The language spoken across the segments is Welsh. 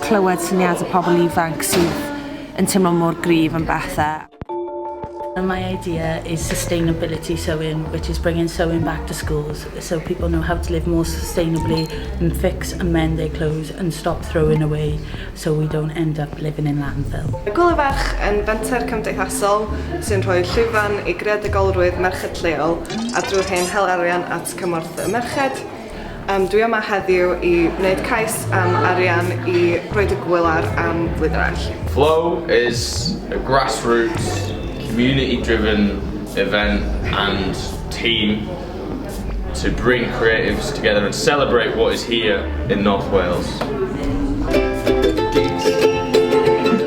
clywed syniadau pobl ifanc sydd yn teimlo mor gryf yn bethau. My idea is sustainability sewing, which is bringing sewing back to schools so people know how to live more sustainably and fix and mend their clothes and stop throwing away so we don't end up living in landfill. Gwyl y Ferch yn fenter cymdeithasol sy'n rhoi llwyfan i greadigolrwydd merched leol a drwy'r hyn hel arian at cymorth y merched. Dwi yma heddiw i wneud cais am arian i roed y gwylar am flwyddyn arall. Flow is a grassroots, community-driven event and team to bring creatives together and celebrate what is here in North Wales.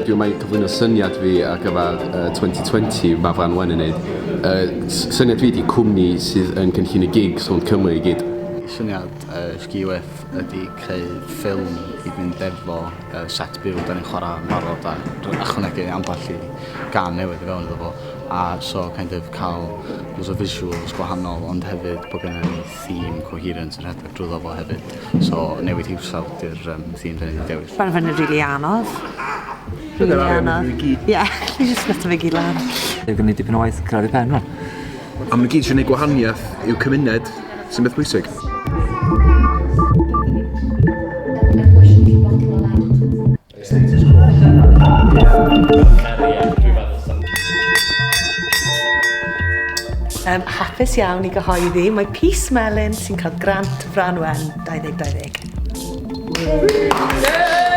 Dwi'n mai cyflwyno syniad fi ar gyfer 2020 mae Fran Wen yn neud. Syniad fi ydi cwmni sydd yn cynllunio gigs o'n Cymru i gyd. Syniad SGUF ydy creu ffilm i fynd efo set byw da ni'n chwarae marod a ychwanegu ambell i gan newydd i fewn iddo fo a so kind of cael loads o visuals gwahanol ond hefyd bod gen ni theme coherent yn rhedeg drwy fo hefyd so newid hiwsawd i'r theme da ni'n dewis. Mae'n fynd yn rili anodd. Rili anodd. Ie, ni jyst gwyth fe gyd lan. Dwi'n gwneud dipyn o waith crafu pen nhw. A maen nhw gyd eisiau gwneud gwahaniaeth i'w cymuned sy'n beth bwysig. Hapus iawn i gyhoeddi, mae Peace Melyn sy'n cael grant Fran Wen 2020.